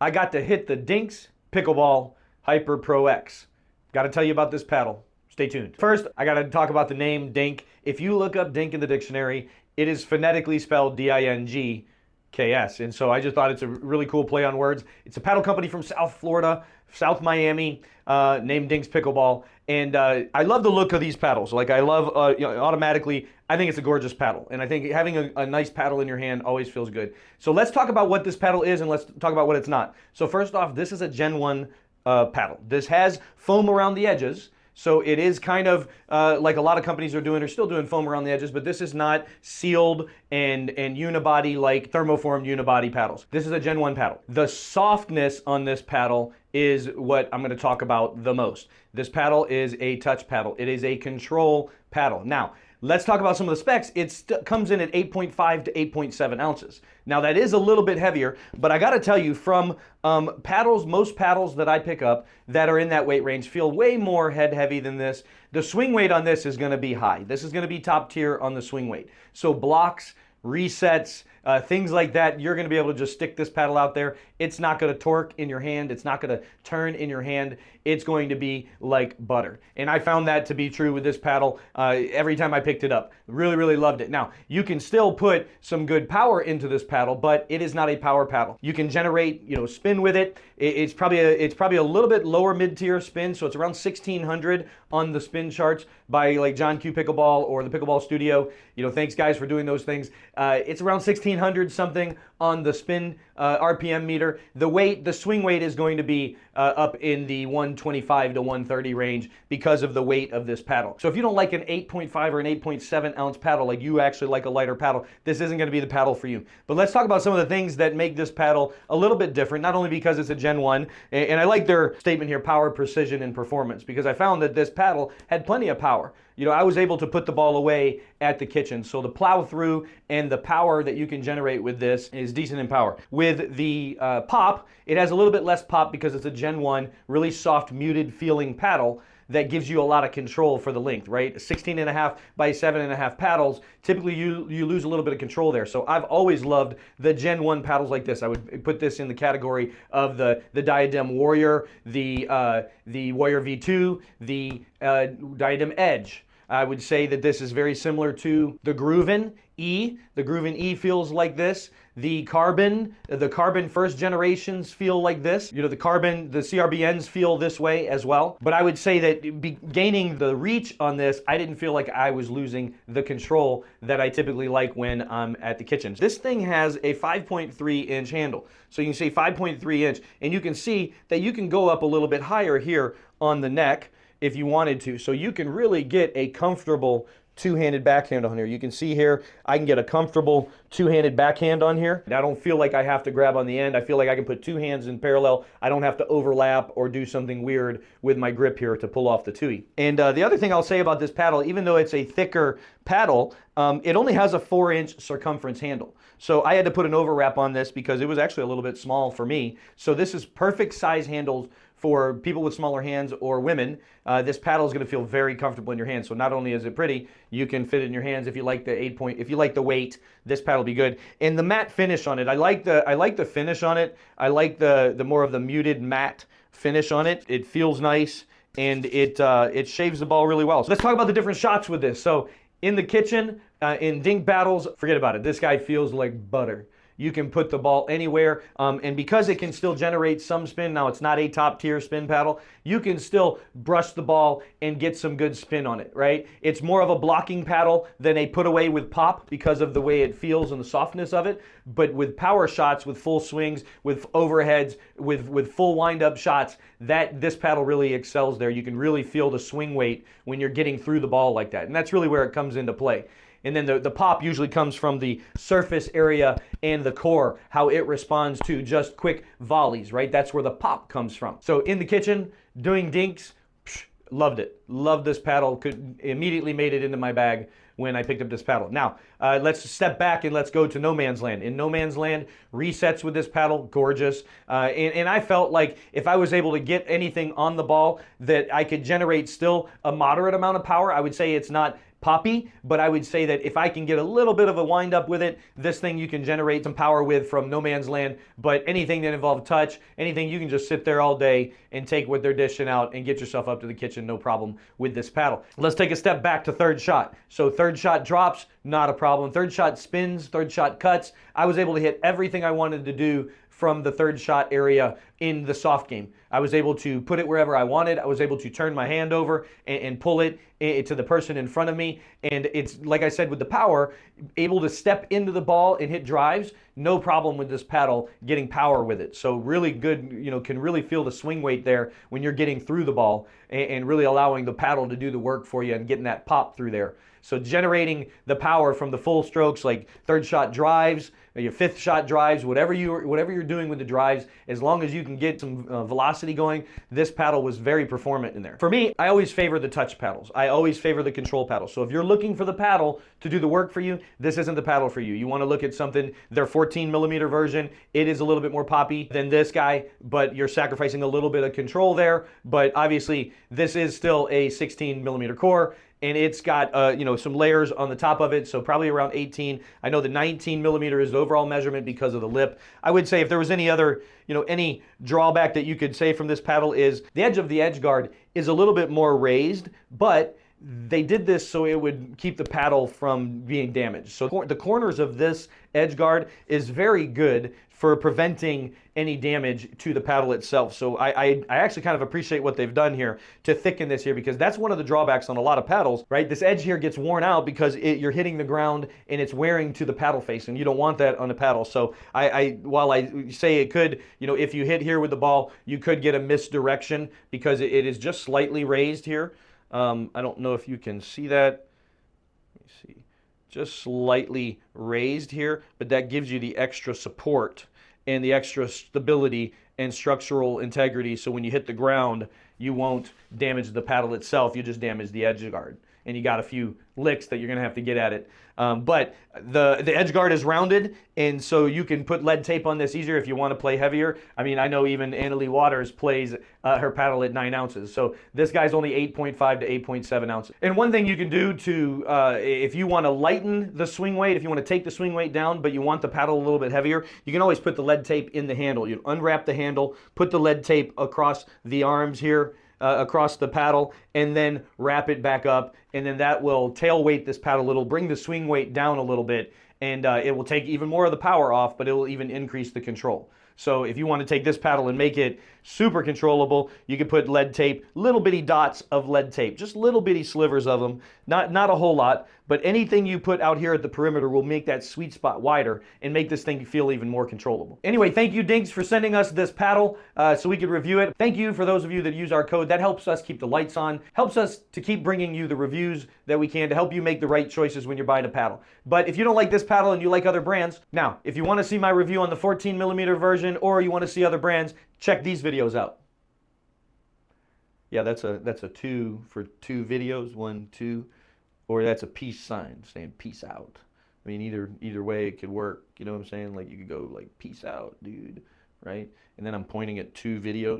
I got to hit the DiNGK Pickleball HYPER PRO X. Got to tell you about this paddle. Stay tuned. First, I got to talk about the name DiNGK. If you look up DiNGK in the dictionary, it is phonetically spelled DINGKS. And so I just thought it's a really cool play on words. It's a paddle company from South Florida, South Miami, named DiNGK Pickleball. And I love the look of these paddles. Like I love, automatically, I think it's a gorgeous paddle. And I think having a nice paddle in your hand always feels good. So let's talk about what this paddle is and let's talk about what it's not. So first off, this is a Gen 1 paddle. This has foam around the edges. So it is kind of like a lot of companies are doing, or still doing foam around the edges, but this is not sealed and unibody like thermoformed unibody paddles. This is a Gen 1 paddle. The softness on this paddle is what I'm going to talk about the most. This paddle is a touch paddle. It is a control paddle. Now, let's talk about some of the specs. It comes in at 8.5 to 8.7 ounces. Now that is a little bit heavier, but I gotta tell you from paddles, most paddles that I pick up that are in that weight range feel way more head heavy than this. The swing weight on this is gonna be high. This is gonna be top tier on the swing weight. So blocks, resets, things like that, you're gonna be able to just stick this paddle out there. It's not gonna torque in your hand. It's not gonna turn in your hand. It's going to be like butter. And I found that to be true with this paddle every time I picked it up. Really, really loved it. Now, you can still put some good power into this paddle, but it is not a power paddle. You can generate, spin with it. It's probably a little bit lower mid-tier spin, so it's around 1600 on the spin charts by like John Q Pickleball or the Pickleball Studio. Thanks guys for doing those things. It's around 1600 something on the spin RPM meter. The swing weight is going to be up in the 125 to 130 range because of the weight of this paddle. So if you don't like an 8.5 or an 8.7 ounce paddle, like you actually like a lighter paddle, this isn't going to be the paddle for you. But let's talk about some of the things that make this paddle a little bit different, not only because it's a Gen 1, and I like their statement here, power, precision, and performance, because I found that this paddle had plenty of power. I was able to put the ball away at the kitchen. So the plow through and the power that you can generate with this is decent in power. With the pop, it has a little bit less pop because it's a Gen 1, really soft, muted feeling paddle that gives you a lot of control for the length, right? 16.5 by 7.5 paddles, typically you lose a little bit of control there. So I've always loved the Gen 1 paddles like this. I would put this in the category of the Diadem Warrior, the Warrior V2, the Diadem Edge. I would say that this is very similar to the Grooven E. The Grooven E feels like this. The Carbon first generations feel like this. The CRBNs feel this way as well. But I would say that gaining the reach on this, I didn't feel like I was losing the control that I typically like when I'm at the kitchen. This thing has a 5.3 inch handle. So you can see 5.3 inch, and you can see that you can go up a little bit higher here on the neck if you wanted to. So you can really get a comfortable two-handed backhand on here. You can see here, I can get a comfortable two-handed backhand on here. I don't feel like I have to grab on the end. I feel like I can put two hands in parallel. I don't have to overlap or do something weird with my grip here to pull off the tui. And the other thing I'll say about this paddle, even though it's a thicker paddle, it only has a 4-inch circumference handle. So I had to put an overwrap on this because it was actually a little bit small for me. So this is perfect size handles for people with smaller hands or women. This paddle is going to feel very comfortable in your hands. So not only is it pretty, you can fit it in your hands. If you like the if you like the weight, this paddle will be good. And the matte finish on it, I like the finish on it. I like the more of the muted matte finish on it. It feels nice, and it shaves the ball really well. So let's talk about the different shots with this. So in the kitchen, in DiNGK battles, forget about it. This guy feels like butter. You can put the ball anywhere, and because it can still generate some spin, now it's not a top tier spin paddle, you can still brush the ball and get some good spin on it, right? It's more of a blocking paddle than a put away with pop because of the way it feels and the softness of it, but with power shots, with full swings, with overheads, with full wind up shots, this paddle really excels there. You can really feel the swing weight when you're getting through the ball like that, and that's really where it comes into play. And then the pop usually comes from the surface area and the core, how it responds to just quick volleys, right? That's where the pop comes from. So in the kitchen, doing dinks, loved it. Loved this paddle. Immediately made it into my bag when I picked up this paddle. Now, let's step back and let's go to no man's land. In no man's land, resets with this paddle, gorgeous. And I felt like if I was able to get anything on the ball that I could generate still a moderate amount of power, I would say it's not poppy, but I would say that if I can get a little bit of a wind up with it, this thing you can generate some power with from no man's land. But anything that involves touch, anything, you can just sit there all day and take what they're dishing out and get yourself up to the kitchen, no problem with this paddle. Let's take a step back to third shot. So third shot drops, not a problem. Third shot spins, third shot cuts. I was able to hit everything I wanted to do from the third shot area in the soft game. I was able to put it wherever I wanted. I was able to turn my hand over and pull it to the person in front of me. And it's, like I said, with the power, able to step into the ball and hit drives, no problem with this paddle getting power with it. So really good, you know, can really feel the swing weight there when you're getting through the ball and really allowing the paddle to do the work for you and getting that pop through there. So generating the power from the full strokes, like third shot drives, your fifth shot drives, whatever you're doing with the drives, as long as you can get some velocity going, this paddle was very performant in there. For me, I always favor the touch paddles. I always favor the control paddles. So if you're looking for the paddle to do the work for you, this isn't the paddle for you. You want to look at something, their 14 millimeter version, it is a little bit more poppy than this guy, but you're sacrificing a little bit of control there. But obviously, this is still a 16 millimeter core, and it's got you know, some layers on the top of it, so probably around 18. I know the 19 millimeter is the overall measurement because of the lip. I would say if there was any other, you know, any drawback that you could say from this paddle is the edge of the edge guard is a little bit more raised, but they did this so it would keep the paddle from being damaged. So the corners of this edge guard is very good for preventing any damage to the paddle itself. So I actually kind of appreciate what they've done here to thicken this here, because that's one of the drawbacks on a lot of paddles, right? This edge here gets worn out because you're hitting the ground and it's wearing to the paddle face, and you don't want that on a paddle. So while I say it could, you know, if you hit here with the ball, you could get a misdirection because it is just slightly raised here. I don't know if you can see that. Let me see. Just slightly raised here, but that gives you the extra support and the extra stability and structural integrity, so when you hit the ground, you won't damage the paddle itself, you just damage the edge guard. And you got a few licks that you're gonna have to get at it. But the edge guard is rounded, and so you can put lead tape on this easier if you want to play heavier. I mean, I know even Annalie Waters plays her paddle at 9 ounces. So this guy's only 8.5 to 8.7 ounces. And one thing you can do to, if you want to lighten the swing weight, if you want to take the swing weight down, but you want the paddle a little bit heavier, you can always put the lead tape in the handle. You unwrap the handle, put the lead tape across the arms here, across the paddle, and then wrap it back up, and then that will tail weight this paddle. It'll bring the swing weight down a little bit, and it will take even more of the power off, but it will even increase the control. So if you want to take this paddle and make it super controllable, you can put lead tape, little bitty dots of lead tape, just little bitty slivers of them, not a whole lot, but anything you put out here at the perimeter will make that sweet spot wider and make this thing feel even more controllable. Anyway, thank you, Dinks, for sending us this paddle so we could review it. Thank you for those of you that use our code. That helps us keep the lights on, helps us to keep bringing you the reviews that we can to help you make the right choices when you're buying a paddle. But if you don't like this paddle and you like other brands, now, if you want to see my review on the 14 millimeter version or you want to see other brands, check these videos out. Yeah, that's a 2 for 2 videos, 1, 2, or that's a peace sign saying peace out. I mean, either way it could work. You know what I'm saying? Like you could go like peace out, dude, right? And then I'm pointing at 2 videos.